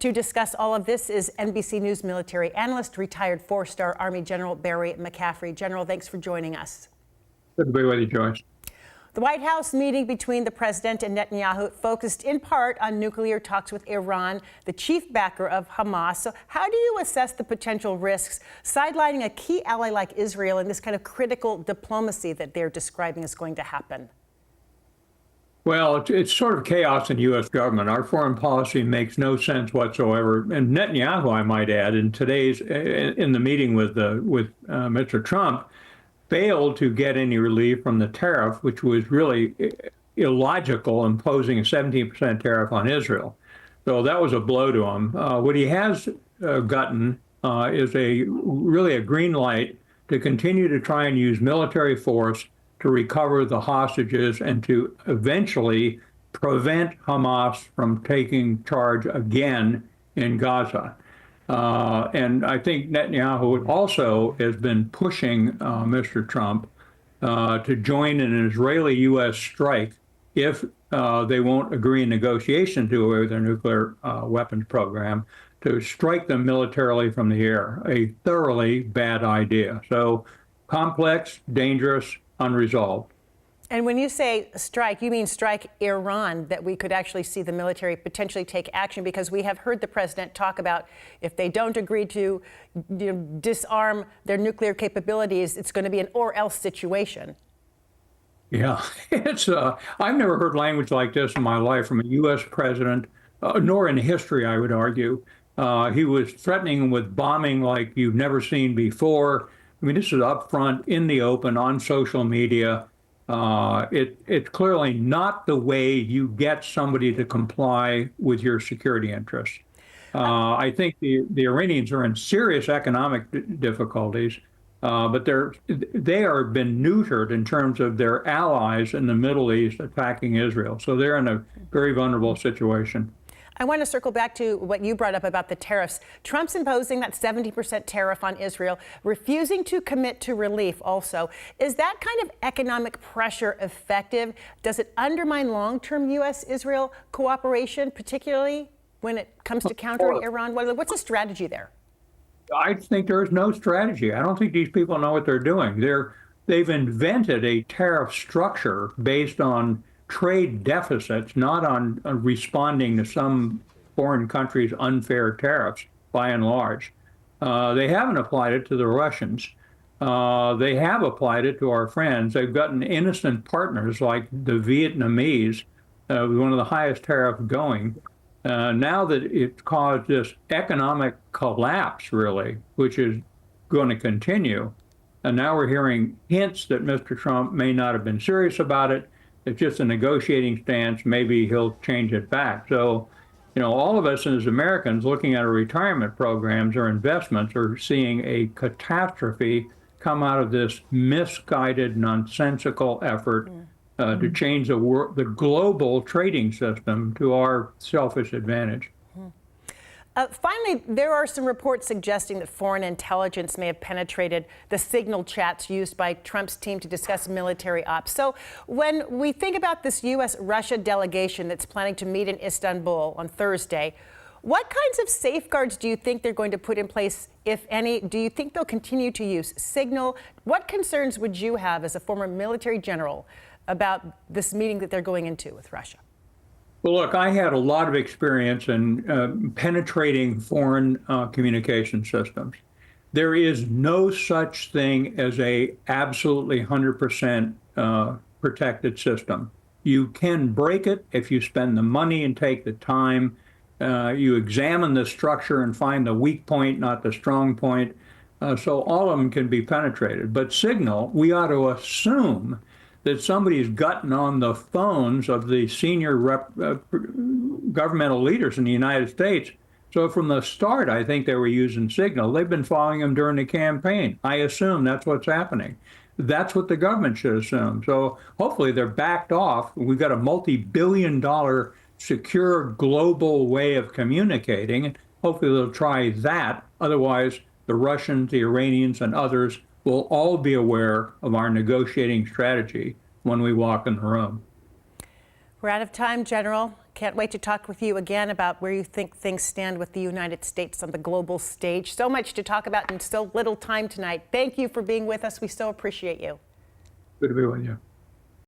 To discuss all of this is NBC News military analyst, retired four-star Army General Barry McCaffrey. General, thanks for joining us. Good to be with you, Joyce. The White House meeting between the president and Netanyahu focused in part on nuclear talks with Iran, the chief backer of Hamas. So how do you assess the potential risks sidelining a key ally like Israel in this kind of critical diplomacy that they're describing is going to happen? Well, it's sort of chaos in the U.S. government. Our foreign policy makes no sense whatsoever. And Netanyahu, I might add, in the meeting with Mr. Trump, failed to get any relief from the tariff, which was really illogical, imposing a 17% tariff on Israel. So that was a blow to him. What he has gotten is really a green light to continue to try and use military force to recover the hostages and to eventually prevent Hamas from taking charge again in Gaza. And I think Netanyahu also has been pushing Mr. Trump to join an Israeli-U.S. strike if they won't agree in negotiations to away with their nuclear weapons program, to strike them militarily from the air. A thoroughly bad idea. So complex, dangerous, unresolved. And when you say strike, you mean strike Iran, that we could actually see the military potentially take action, because we have heard the president talk about if they don't agree to disarm their nuclear capabilities, it's going to be an or else situation. Yeah, I've never heard language like this in my life from a U.S. president, nor in history, I would argue. He was threatening with bombing like you've never seen before. I mean, this is up front, in the open, on social media. It's clearly not the way you get somebody to comply with your security interests. I think the Iranians are in serious economic difficulties, but they are been neutered in terms of their allies in the Middle East attacking Israel. So they're in a very vulnerable situation. I want to circle back to what you brought up about the tariffs. Trump's imposing that 70% tariff on Israel, refusing to commit to relief also. Is that kind of economic pressure effective? Does it undermine long-term U.S.-Israel cooperation, particularly when it comes to countering Iran? What's the strategy there? I think there is no strategy. I don't think these people know what they're doing. They've invented a tariff structure based on trade deficits, not on responding to some foreign country's unfair tariffs, by and large. They haven't applied it to the Russians. They have applied it to our friends. They've gotten innocent partners like the Vietnamese, one of the highest tariffs going. Now that it's caused this economic collapse, really, which is going to continue, and now we're hearing hints that Mr. Trump may not have been serious about it. It's just a negotiating stance. Maybe he'll change it back. So, all of us as Americans looking at our retirement programs or investments are seeing a catastrophe come out of this misguided, nonsensical effort to change the global trading system to our selfish advantage. Finally, there are some reports suggesting that foreign intelligence may have penetrated the signal chats used by Trump's team to discuss military ops. So when we think about this U.S.-Russia delegation that's planning to meet in Istanbul on Thursday, what kinds of safeguards do you think they're going to put in place, if any? Do you think they'll continue to use signal? What concerns would you have as a former military general about this meeting that they're going into with Russia? Well, look, I had a lot of experience in penetrating foreign communication systems. There is no such thing as a absolutely 100% protected system. You can break it if you spend the money and take the time. You examine the structure and find the weak point, not the strong point. So all of them can be penetrated. But signal, we ought to assume that somebody's gotten on the phones of the senior governmental leaders in the United States. So from the start, I think they were using signal. They've been following them during the campaign. I assume that's what's happening. That's what the government should assume. So hopefully they're backed off. We've got a multi-billion-dollar secure global way of communicating. Hopefully they'll try that. Otherwise, the Russians, the Iranians, and others will all be aware of our negotiating strategy when we walk in the room. We're out of time, General. Can't wait to talk with you again about where you think things stand with the United States on the global stage. So much to talk about in so little time tonight. Thank you for being with us. We so appreciate you. Good to be with you.